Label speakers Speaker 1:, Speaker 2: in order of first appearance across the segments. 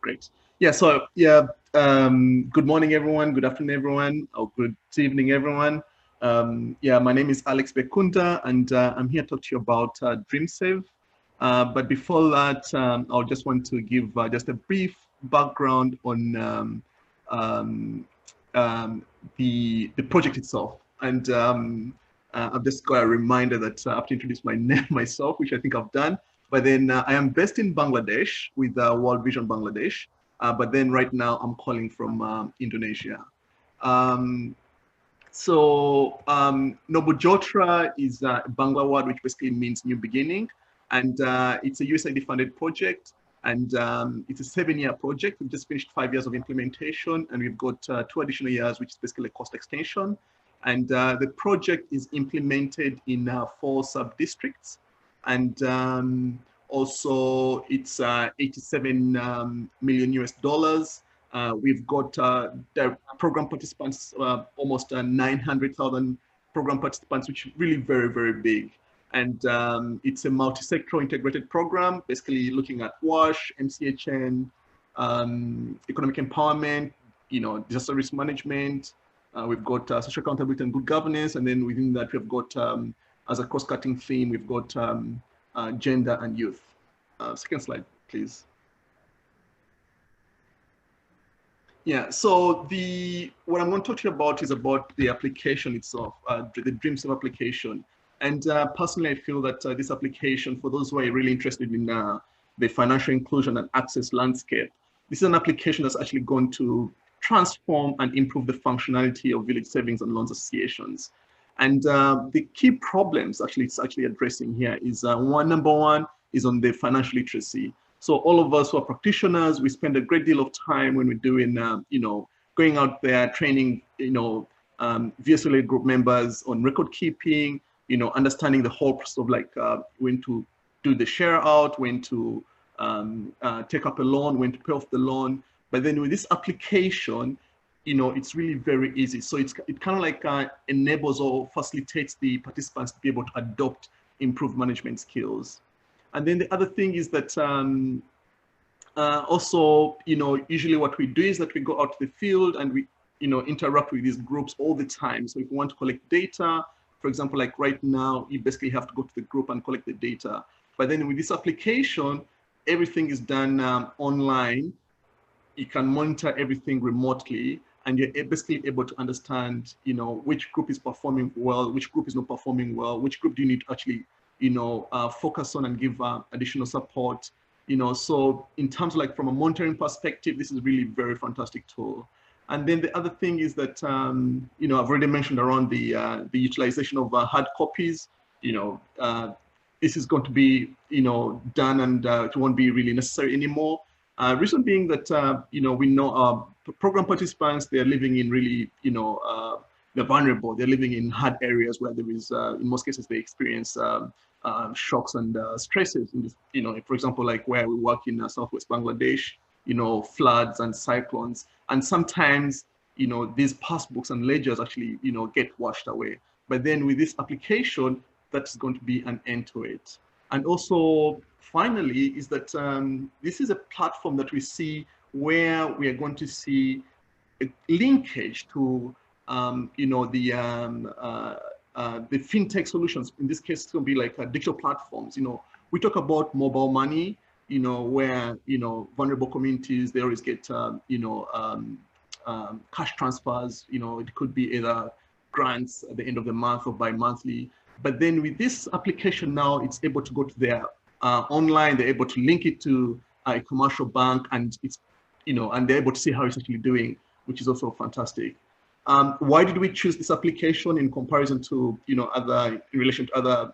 Speaker 1: Great. Yeah, so good morning, everyone. Good afternoon, everyone. Or good evening, everyone. My name is Alex Bekunta, and I'm here to talk to you about DreamSave. But before that, I just want to give just a brief background on um, um, the project itself. And I've just got a reminder that I have to introduce my name myself, which I think I've done. But then I am based in Bangladesh with World Vision Bangladesh. But then right now I'm calling from Indonesia. Um, Nobu Jotra is a Bangla word, which basically means new beginning. And it's a USAID funded project. And it's a 7-year project. We've just finished 5 years of implementation, and we've got 2 additional years, which is basically a cost extension. And the project is implemented in 4 sub-districts. And also it's 87 million US dollars. We've got the program participants, almost 900,000 program participants, which is really very, very big. And it's a multi-sectoral integrated program, basically looking at WASH, MCHN, economic empowerment, disaster risk management. We've got social accountability and good governance. And then within that, we've got, as a cross-cutting theme, we've got gender and youth. Second slide, please. Yeah, so what I'm going to talk to you about is about the application itself, the DreamSave application. And personally, I feel that this application, for those who are really interested in the financial inclusion and access landscape, this is an application that's actually going to transform and improve the functionality of village savings and loans associations. And the key problems it's actually addressing here is number one is on the financial literacy. So all of us who are practitioners, we spend a great deal of time when we're doing, going out there, training, VSLA group members on record keeping, understanding the whole process of when to do the share out, when to take up a loan, when to pay off the loan. But then with this application, it's really very easy. So it kind of like enables or facilitates the participants to be able to adopt improved management skills. And then the other thing is that also, usually what we do is that we go out to the field and we, interact with these groups all the time. So if we want to collect data, for example, like right now, you basically have to go to the group and collect the data. But then with this application, everything is done online. You can monitor everything remotely, and you're basically able to understand, which group is performing well, which group is not performing well, which group do you need to actually focus on and give additional support, so in terms of from a monitoring perspective, this is really very fantastic tool. And then the other thing is that, I've already mentioned around the utilization of hard copies, this is going to be, done, and it won't be really necessary anymore. Reason being that, we know our program participants, they're living in really, they're vulnerable. They're living in hard areas where there is, in most cases, they experience shocks and stresses. In this, for example, like where we work in Southwest Bangladesh, floods and cyclones. And sometimes, these passbooks and ledgers actually, get washed away. But then with this application, that's going to be an end to it. And also, finally, is that this is a platform that we see where we are going to see a linkage to the fintech solutions. In this case, it's going to be like digital platforms. We talk about mobile money, where vulnerable communities, they always get cash transfers. It could be either grants at the end of the month or bi-monthly. But then with this application now, it's able to go to their online. They're able to link it to a commercial bank, and it's and they're able to see how it's actually doing, which is also fantastic. Why did we choose this application in comparison to in relation to other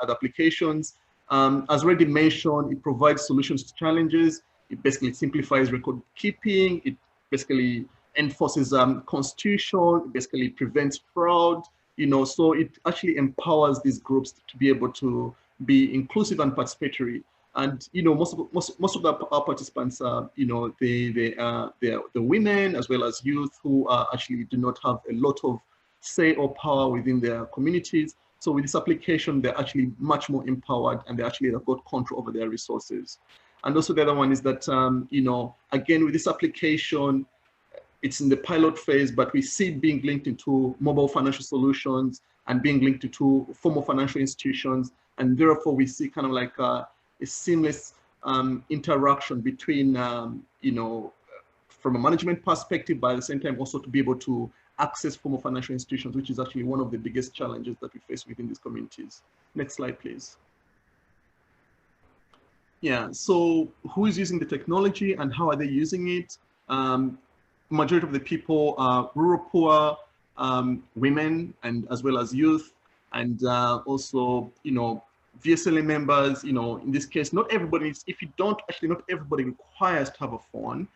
Speaker 1: applications? As already mentioned, it provides solutions to challenges. It basically simplifies record keeping. It basically enforces constitution. It basically prevents fraud. So it actually empowers these groups to be able to be inclusive and participatory. And most of our participants are they're the women as well as youth who actually do not have a lot of say or power within their communities. So with this application, they're actually much more empowered, and they actually have got control over their resources. And also the other one is that, you know, again, with this application, it's in the pilot phase, but we see it being linked into mobile financial solutions and being linked into formal financial institutions. And therefore, we see kind of like a seamless interaction between, you know, from a management perspective, but at the same time also to be able to access formal financial institutions, which is actually one of the biggest challenges that we face within these communities. Next slide, please. Yeah, so who is using the technology and how are they using it? Majority of the people are rural poor, women, and as well as youth, and also, you know, VSLA members. You know, in this case, not everybody is, if you don't, actually not everybody requires to have a phone.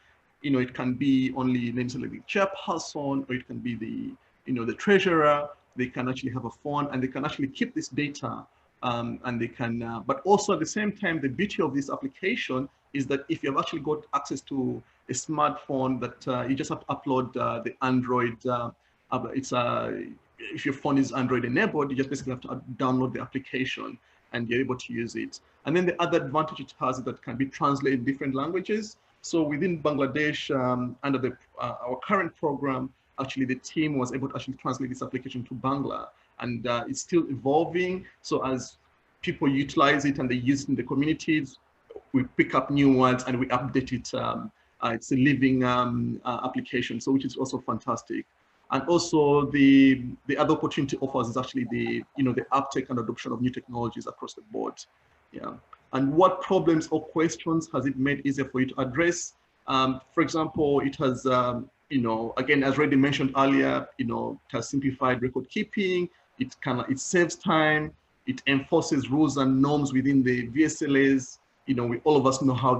Speaker 1: You know, it can be only necessarily the chairperson, or it can be the, you know, the treasurer. They can actually have a phone and they can actually keep this data, and they can, but also at the same time, the beauty of this application is that if you have actually got access to a smartphone, that you just have to upload the Android, if your phone is Android enabled, you just basically have to download the application and you're able to use it. And then the other advantage it has is that it can be translated in different languages. So within Bangladesh, under the, our current program, actually the team was able to actually translate this application to Bangla, and it's still evolving. So as people utilize it and they use it in the communities, we pick up new words and we update it. It's a living application, so which is also fantastic. And also the other opportunity offers is actually the, you know, the uptake and adoption of new technologies across the board. Yeah. And what problems or questions has it made easier for you to address? For example, it has, you know, again, as already mentioned earlier, you know, it has simplified record keeping. It saves time. It enforces rules and norms within the VSLAs. You know, all of us know how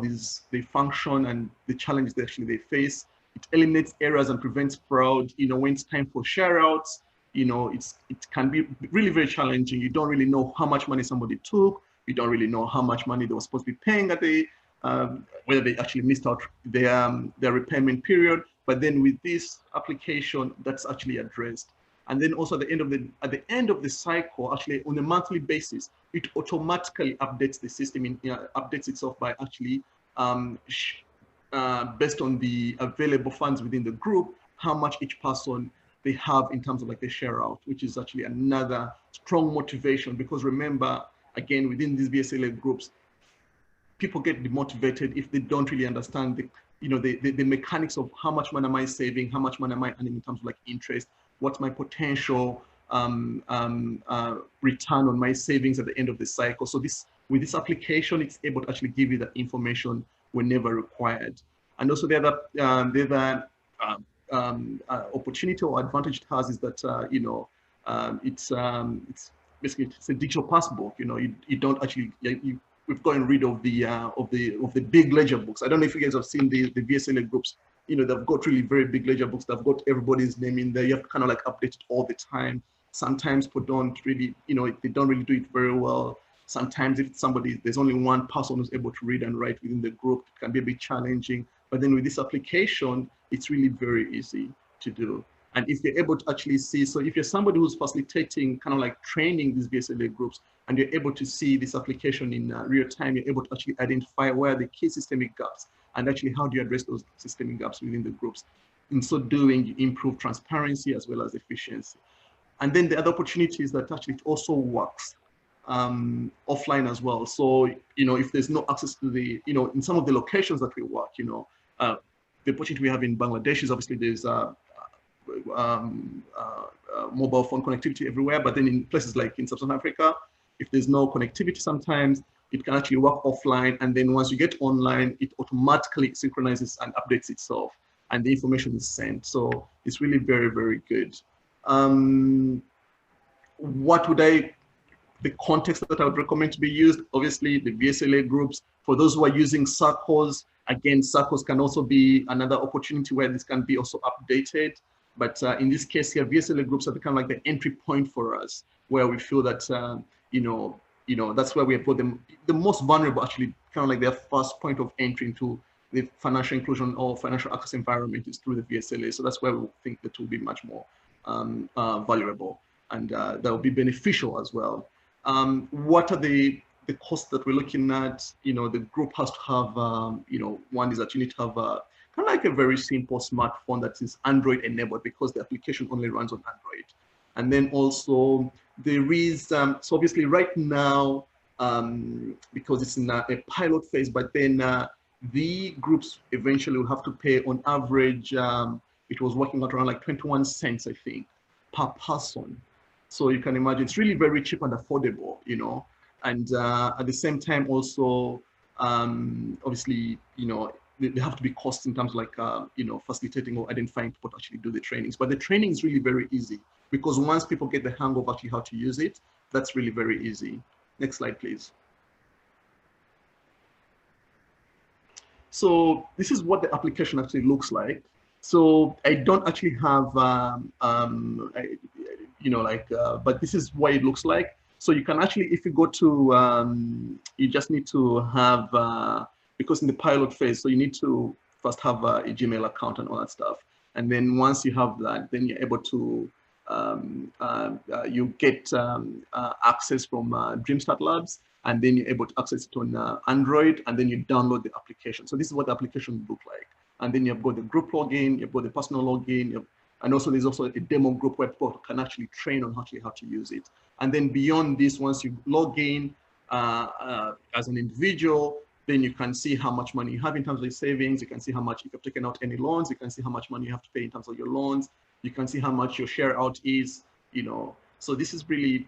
Speaker 1: they function and the challenges they face. It eliminates errors and prevents fraud. You know, when it's time for share outs, you know, it can be really very challenging. You don't really know how much money somebody took. You don't really know how much money they were supposed to be paying at the, whether they actually missed out their repayment period. But then with this application, that's actually addressed. And then also at the end of the cycle, actually on a monthly basis, it automatically updates the system, updates itself by actually, based on the available funds within the group, how much each person they have in terms of like the share out, which is actually another strong motivation. Because remember, again, within these VSLA groups, people get demotivated if they don't really understand the, you know, the mechanics of how much money am I saving, how much money am I earning in terms of like interest, what's my potential return on my savings at the end of the cycle. So with this application, it's able to actually give you that information whenever required. And also the other opportunity or advantage it has is that you know, it's basically it's a digital passbook. You know, you don't actually we've gotten rid of the big ledger books. I don't know if you guys have seen the VSLA groups. You know, they've got really very big ledger books. They've got everybody's name in there. You have to kind of like update it all the time. Sometimes people don't really, you know, they don't really do it very well. Sometimes if there's only one person who's able to read and write within the group, it can be a bit challenging. But then with this application, it's really very easy to do. And if you're able to actually see, so if you're somebody who's facilitating kind of like training these VSLA groups, and you're able to see this application in real time, you're able to actually identify where the key systemic gaps, and actually how do you address those systemic gaps within the groups. In so doing, you improve transparency as well as efficiency. And then the other opportunity is that actually it also works offline as well. So, you know, if there's no access to the, you know, in some of the locations that we work, you know, the opportunity we have in Bangladesh is obviously there's mobile phone connectivity everywhere, but then in places like in Sub-Saharan Africa, if there's no connectivity, sometimes it can actually work offline. And then once you get online, it automatically synchronizes and updates itself, and the information is sent. So it's really very, very good. What would the context that I would recommend to be used? Obviously, the VSLA groups. For those who are using circles, again, circles can also be another opportunity where this can be also updated. But in this case here, VSLA groups are kind of like the entry point for us, where we feel that you know, that's where we have put them the most vulnerable, actually, kind of like their first point of entry into the financial inclusion or financial access environment is through the VSLA. So that's where we think that will be much more valuable, and that will be beneficial as well. What are the the cost that we're looking at, the group has to have, one is that you need to have kind of like a very simple smartphone that is Android enabled, because the application only runs on Android. And then also there is, so obviously right now, because it's in a pilot phase, but then the groups eventually will have to pay on average, it was working out around like 21 cents, I think, per person. So you can imagine it's really very cheap and affordable, and at the same time also, obviously, there have to be costs in terms of like, facilitating or identifying people to actually do the trainings. But the training is really very easy, because once people get the hang of actually how to use it, that's really very easy. Next slide, please. So this is what the application actually looks like. So I don't actually have, but this is what it looks like. So you can actually, if you go to, you just need to have, because in the pilot phase, so you need to first have a Gmail account and all that stuff. And then once you have that, then you're able to, you get access from DreamStart Labs, and then you're able to access it on Android, and then you download the application. So this is what the application would look like. And then you've got the group login, you've got the personal login, and also there's also a demo group where people can actually train on how to use it. And then beyond this, once you log in as an individual, then you can see how much money you have in terms of your savings. You can see how much, if you've taken out any loans, you can see how much money you have to pay in terms of your loans. You can see how much your share out is, So this is really,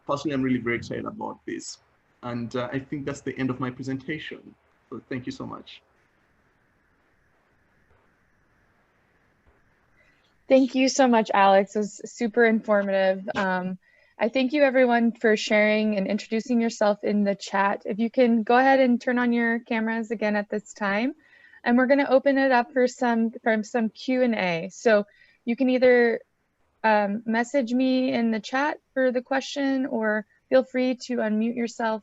Speaker 1: personally, I'm really very excited about this. And I think that's the end of my presentation. So thank you so much.
Speaker 2: Thank you so much, Alex. It was super informative. I thank you everyone for sharing and introducing yourself in the chat. If you can go ahead and turn on your cameras again at this time, and we're going to open it up for some Q&A. So you can either message me in the chat for the question, or feel free to unmute yourself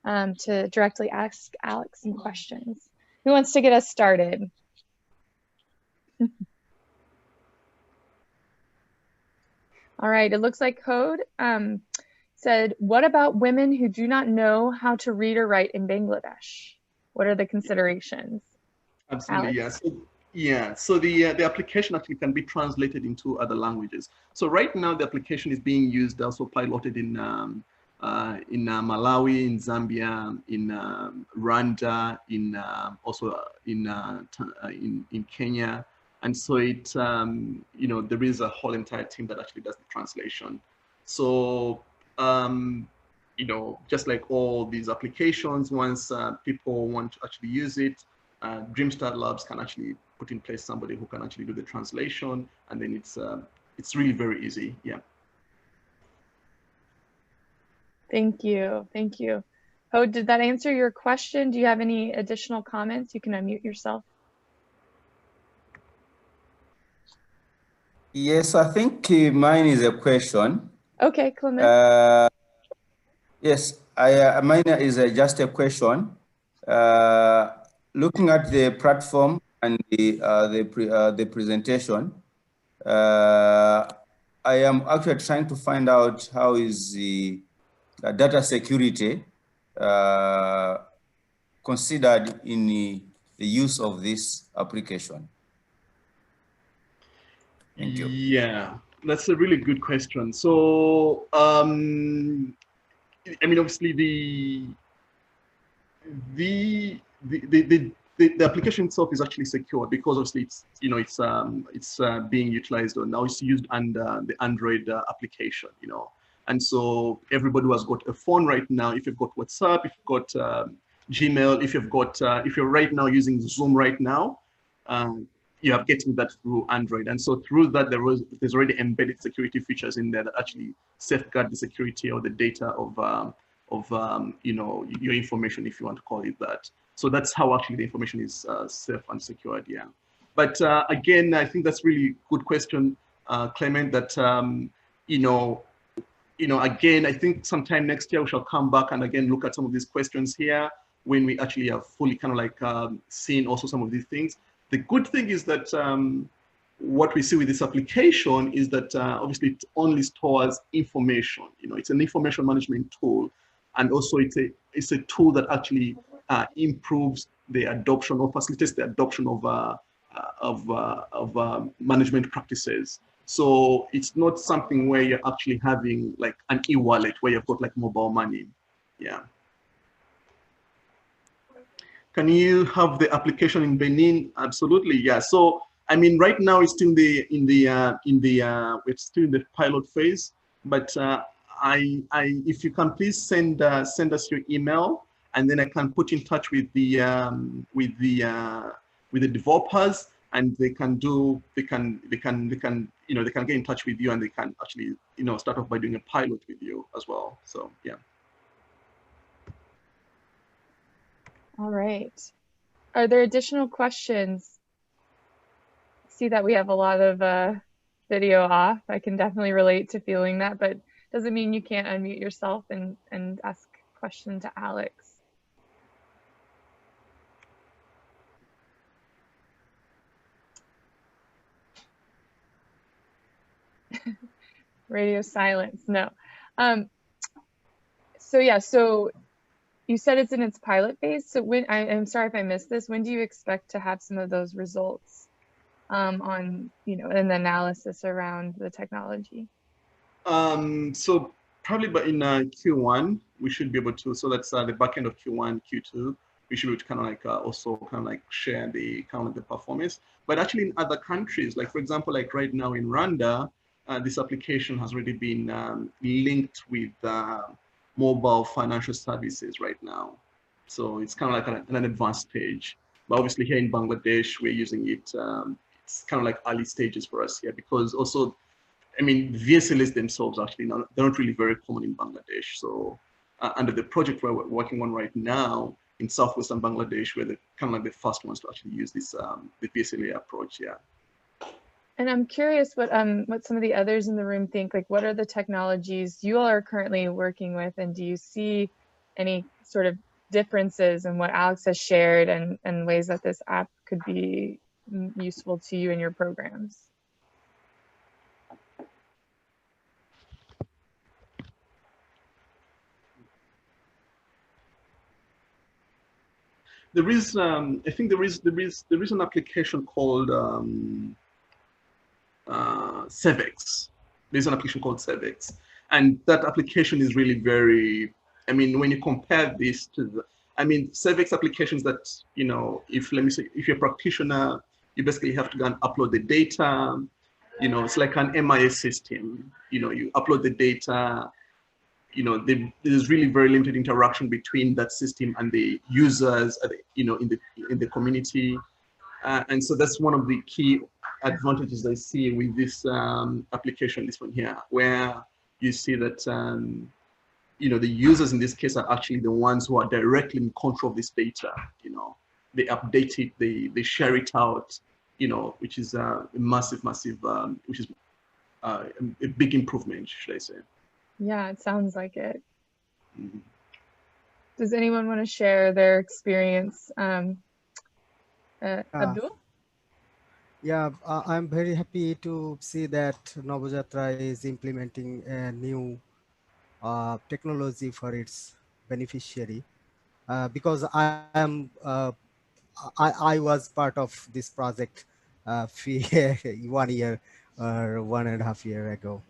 Speaker 2: to directly ask Alex some questions. Who wants to get us started? All right, it looks like Code said, what about women who do not know how to read or write in Bangladesh? What are the considerations?
Speaker 1: Absolutely, yes. So the application actually can be translated into other languages. So right now the application is being used, also piloted in Malawi, in Zambia, in Rwanda, also in Kenya. And so it, there is a whole entire team that actually does the translation. So, just like all these applications, once people want to actually use it, DreamStart Labs can actually put in place somebody who can actually do the translation, and then it's really very easy. Yeah.
Speaker 2: Thank you. Thank you. Oh, did that answer your question? Do you have any additional comments? You can unmute yourself.
Speaker 3: Yes, I think mine is a question.
Speaker 2: Okay, Clement.
Speaker 3: Yes, mine is just a question. Looking at the platform and the presentation, I am actually trying to find out how is the data security considered in the use of this application. Thank you.
Speaker 1: Yeah, that's a really good question. So, obviously the application itself is actually secure, because obviously it's being utilized, or now it's used under the Android application, and so everybody who has got a phone right now, if you've got WhatsApp, if you've got Gmail, if you're right now using Zoom right now, you are getting that through Android. And so through that, there's already embedded security features in there that actually safeguard the security or the data of your information, if you want to call it that. So that's how actually the information is safe and secured. Yeah. But again, I think that's really good question, Clement, that, again, I think sometime next year we shall come back and again look at some of these questions here when we actually have fully kind of like seen also some of these things. The good thing is that what we see with this application is that obviously it only stores information. It's an information management tool. and also it's a tool that actually improves the adoption or facilitates the adoption of management practices. So it's not something where you're actually having like an e-wallet where you've got like mobile money. Yeah. Can you have the application in Benin? Absolutely, yeah. So I mean, right now it's still it's still in the pilot phase. But if you can please send us your email, and then I can put in touch with the developers, and they can get in touch with you, and they can actually start off by doing a pilot with you as well. So yeah.
Speaker 2: All right. Are there additional questions? I see that we have a lot of video off. I can definitely relate to feeling that, but doesn't mean you can't unmute yourself and ask a question to Alex. Radio silence. No. So yeah, so you said it's in its pilot phase. So I'm sorry if I missed this, when do you expect to have some of those results on, an analysis around the technology?
Speaker 1: So probably in Q1, we should be able to, so that's the back end of Q1, Q2, we should be able to kind of like also kind of like share the kind of the performance. But actually in other countries, like for example, like right now in Rwanda, this application has already been linked with mobile financial services right now. So it's kind of like an advanced stage. But obviously here in Bangladesh, we're using it. It's kind of like early stages for us here, because also, I mean, VSLs themselves actually, they're not really very common in Bangladesh. So under the project where we're working on right now in southwestern Bangladesh, we're kind of like the first ones to actually use this the VSLA approach. Yeah.
Speaker 2: And I'm curious what some of the others in the room think. Like, what are the technologies you all are currently working with, and do you see any sort of differences in what Alex has shared and ways that this app could be useful to you in your programs?
Speaker 1: There is, I think there is an application called Cevex. There's an application called Cevex, and that application is really very. I mean, when you compare this to Cevex applications that if you're a practitioner, you basically have to go and upload the data. It's like an MIS system. You upload the data. There's really very limited interaction between that system and the users, in the community, and so that's one of the key advantages I see with this application, this one here, where you see that the users in this case are actually the ones who are directly in control of this data. They update it, they share it out, which is a massive, which is a big improvement, should I say.
Speaker 2: Yeah, it sounds like it. Mm-hmm. Does anyone want to share their experience? Abdul?
Speaker 4: Yeah, I'm very happy to see that Navojatra is implementing a new technology for its beneficiary, because I was part of this project 1 year or 1.5 years ago.